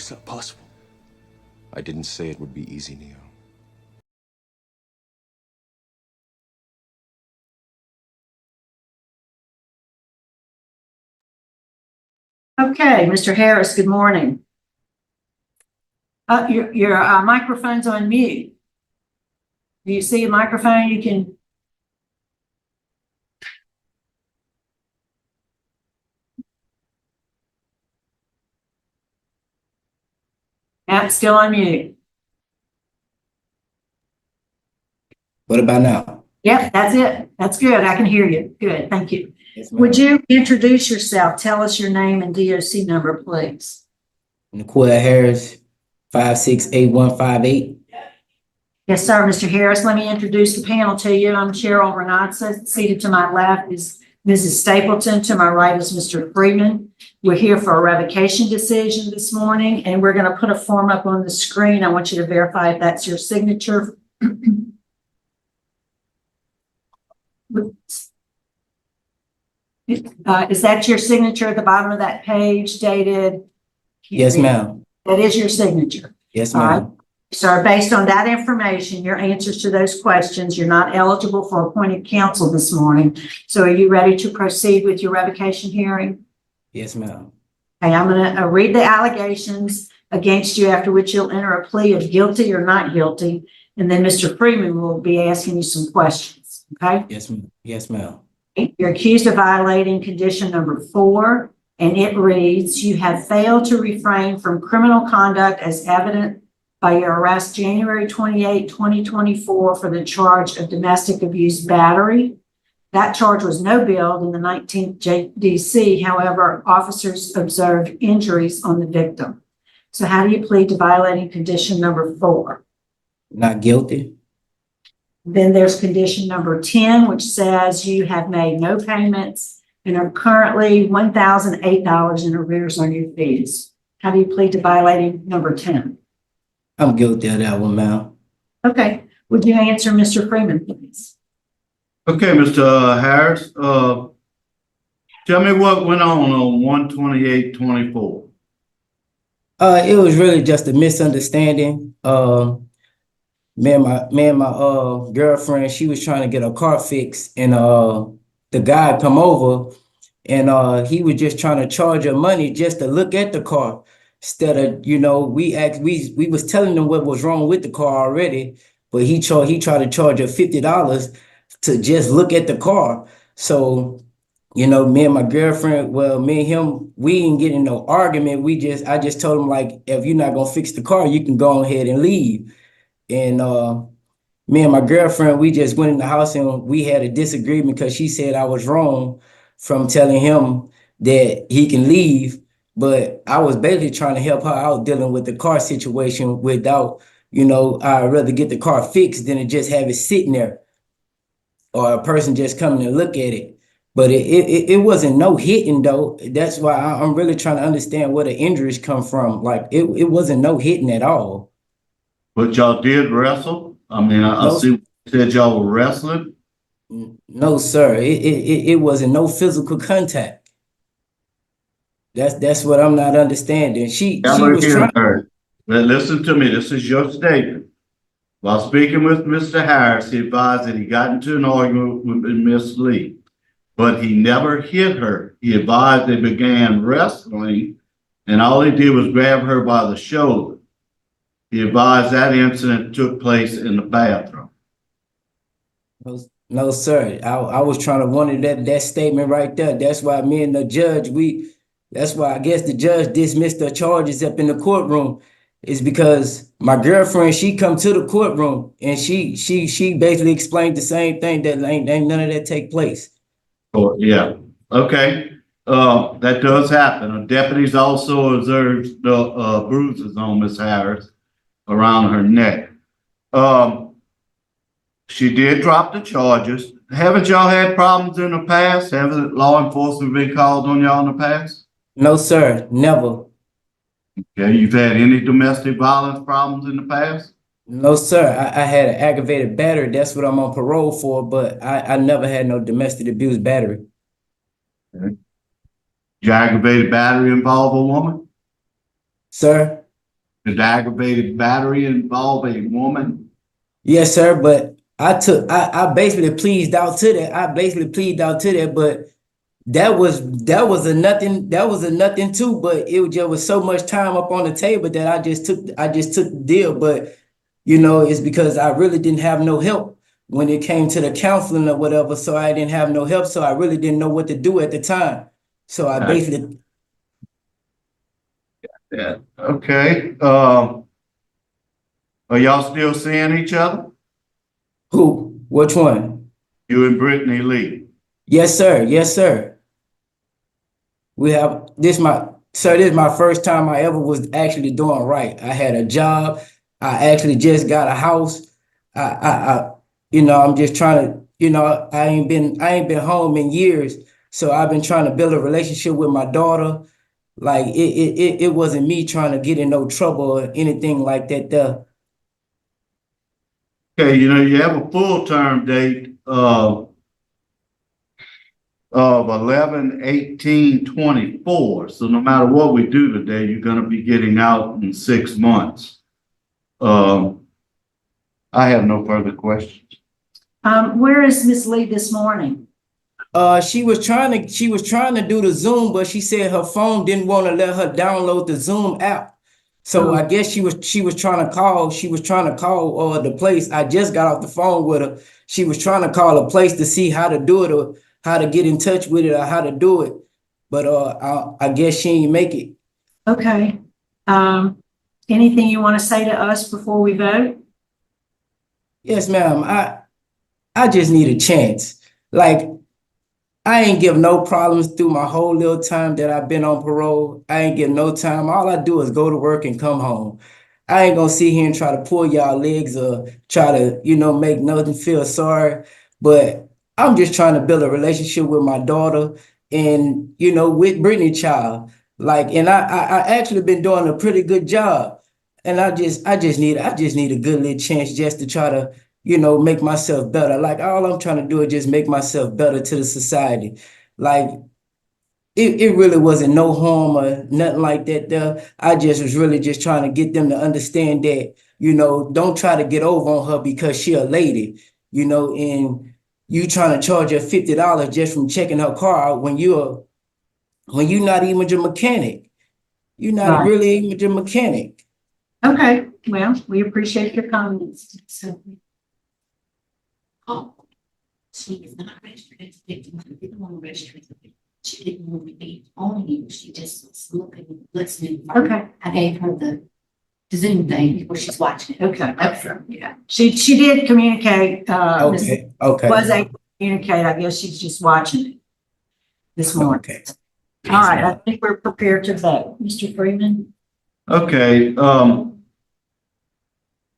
It's not possible. I didn't say it would be easy, Neo. Okay, Mr. Harris, good morning. Your microphone's on mute. Do you see a microphone? You can. It's still on mute. What about now? Yep, that's it. That's good. I can hear you. Good, thank you. Yes, ma'am. Would you introduce yourself? Tell us your name and DOC number, please. Nicole Harris, 568158. Yes, sir, Mr. Harris. Let me introduce the panel to you. I'm Cheryl Renatza. Seated to my left is Mrs. Stapleton. To my right is Mr. Freeman. We're here for a revocation decision this morning, and we're going to put a form up on the screen. I want you to verify if that's your signature. Is that your signature at the bottom of that page dated? Yes, ma'am. That is your signature. Yes, All right. ma'am. So based on that information, your answers to those questions, you're not eligible for appointed counsel this morning. So are you ready to proceed with your revocation hearing? Yes, ma'am. Okay, I'm going to read the allegations against you, after which you'll enter a plea of guilty or not guilty. And then Mr. Freeman will be asking you some questions. Okay? Yes, ma'am. Yes, ma'am. You're accused of violating condition number 4, and it reads, you have failed to refrain from criminal conduct as evident by your arrest January 28, 2024 for the charge of domestic abuse battery. That charge was no billed in the 19th JDC. However, officers observed injuries on the victim. So how do you plead to violating condition number 4? Not guilty. Then there's condition number 10, which says you have made no payments and are currently $1,008 in arrears on your fees. How do you plead to violating number 10? I'm guilty of that one, ma'am. Okay. Would you answer Mr. Freeman, please? Okay, Mr. Harris, tell me what went on 1/28/24. It was really just a misunderstanding. Me and my girlfriend, she was trying to get a car fixed, and the guy come over, and he was just trying to charge her money just to look at the car. Instead of, we was telling them what was wrong with the car already, but he tried to charge her $50 to just look at the car. So, me and my girlfriend, me and him, we didn't get in no argument. I just told him, like, if you're not gonna fix the car, you can go ahead and leave. And me and my girlfriend, we just went in the house and we had a disagreement because she said I was wrong from telling him that he can leave. But I was basically trying to help her out dealing with the car situation without, I'd rather get the car fixed than to just have it sitting there or a person just coming to look at it. But it wasn't no hitting, though. That's why I'm really trying to understand where the injuries come from. Like, it wasn't no hitting at all. But y'all did wrestle? I mean, I see you said y'all were wrestling. No, sir. It wasn't no physical contact. That's what I'm not understanding. She was trying. Listen to me. This is your statement. While speaking with Mr. Harris, he advised that he got into an argument with Miss Lee, but he never hit her. He advised they began wrestling, and all he did was grab her by the shoulder. He advised that incident took place in the bathroom. No, sir. I was trying to wonder that statement right there. That's why me and the judge, that's why I guess the judge dismissed the charges up in the courtroom, is because my girlfriend, she come to the courtroom and she basically explained the same thing, that ain't none of that take place. Oh, yeah. Okay. That does happen. Deputies also observed the bruises on Miss Harris around her neck. She did drop the charges. Haven't y'all had problems in the past? Haven't law enforcement been called on y'all in the past? No, sir, never. Okay, you've had any domestic violence problems in the past? No, sir. I had an aggravated battery. That's what I'm on parole for, but I never had no domestic abuse battery. Okay. Your aggravated battery involve a woman? Sir? Did aggravated battery involve a woman? Yes, sir. But I basically pleaded out to that. But that was a nothing too. But it just was so much time up on the table that I just took the deal. But it's because I really didn't have no help when it came to the counseling or whatever. So I didn't have no help. So I really didn't know what to do at the time. So I basically. Yeah, okay. Are y'all still seeing each other? Who? Which one? You and Brittany Lee? Yes, sir. Yes, sir. We have this is my first time I ever was actually doing right. I had a job. I actually just got a house. I'm just trying to, I ain't been home in years. So I've been trying to build a relationship with my daughter. Like it wasn't me trying to get in no trouble or anything like that there. Okay, you have a full term date of 11/18/24. So no matter what we do today, you're going to be getting out in 6 months. I have no further questions. Where is Miss Lee this morning? She was trying to do the Zoom, but she said her phone didn't want to let her download the Zoom app. So I guess she was trying to call. She was trying to call the place. I just got off the phone with her. She was trying to call a place to see how to do it or how to get in touch with it or how to do it. But I guess she ain't make it. Okay. Anything you want to say to us before we vote? Yes, ma'am. I just need a chance. Like, I ain't give no problems through my whole little time that I've been on parole. I ain't give no time. All I do is go to work and come home. I ain't gonna sit here and try to pull y'all legs or try to, make nothing feel sorry. But I'm just trying to build a relationship with my daughter and, with Brittany child. Like, and I actually been doing a pretty good job. And I just need a good little chance just to try to make myself better. Like all I'm trying to do is just make myself better to the society. Like it really wasn't no harm or nothing like that there. I just was really just trying to get them to understand that, don't try to get over on her because she a lady, and you trying to charge her $50 just from checking her car out when you're not even your mechanic. You're not really even your mechanic. Okay, well, we appreciate your comments. So. Oh, she is not registered as a victim. She didn't want to register as a victim. She didn't want to be on you. She just was looking, listening. Okay. I gave her the Zoom thing before she's watching it. Okay. Yeah. She did communicate. Okay. Was able to communicate. I guess she's just watching it this morning. Okay. All right. I think we're prepared to vote. Mr. Freeman. Okay.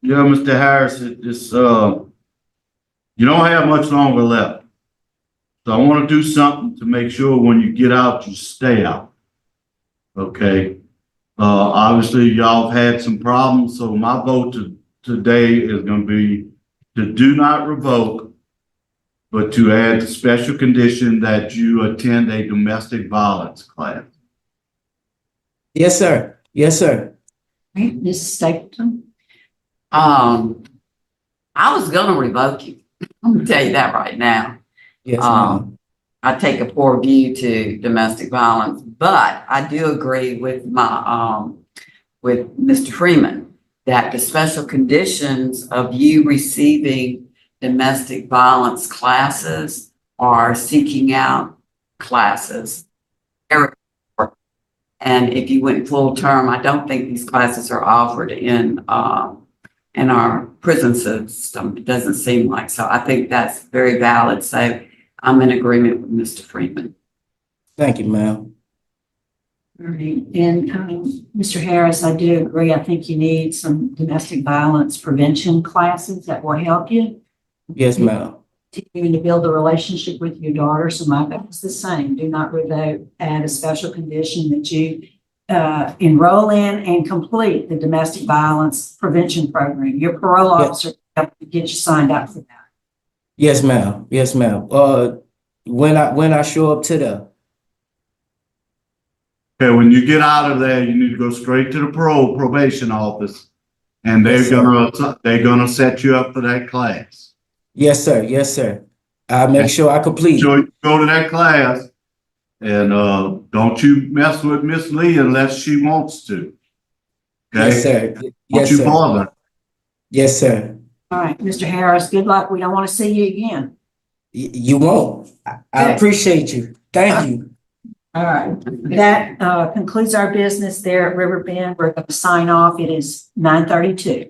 Mr. Harris, you don't have much longer left. So I want to do something to make sure when you get out, you stay out. Okay. Obviously, y'all have had some problems. So my vote today is going to be to do not revoke, but to add the special condition that you attend a domestic violence class. Yes, sir. Yes, sir. Right. Mrs. Stapleton. I was gonna revoke you. I'm gonna tell you that right now. Yes, ma'am. I take a poor view to domestic violence, but I do agree with with Mr. Freeman that the special conditions of you receiving domestic violence classes or seeking out classes. And if you went full term, I don't think these classes are offered in our prison system. It doesn't seem like so. I think that's very valid. So I'm in agreement with Mr. Freeman. Thank you, ma'am. All right. And Mr. Harris, I do agree. I think you need some domestic violence prevention classes that will help you. Yes, ma'am. Continuing to build a relationship with your daughter. So my vote is the same. Do not revoke. Add a special condition that you enroll in and complete the domestic violence prevention program. Your parole officer will get you signed up for that. Yes, ma'am. Yes, ma'am. When I show up to Okay, when you get out of there, you need to go straight to the probation office. And Yes, sir. they're gonna set you up for that class. Yes, sir. Yes, sir. I'll make sure I complete So it. you go to that class and, don't you mess with Miss Lee unless she wants to. Yes, Okay? sir. Don't Yes, you sir. bother. Yes, sir. All right, Mr. Harris, good luck. We don't want to see you again. You won't. I Okay. appreciate you. Thank you. All right, that concludes our business there at Riverbend. We're going to sign off. It is 9:32.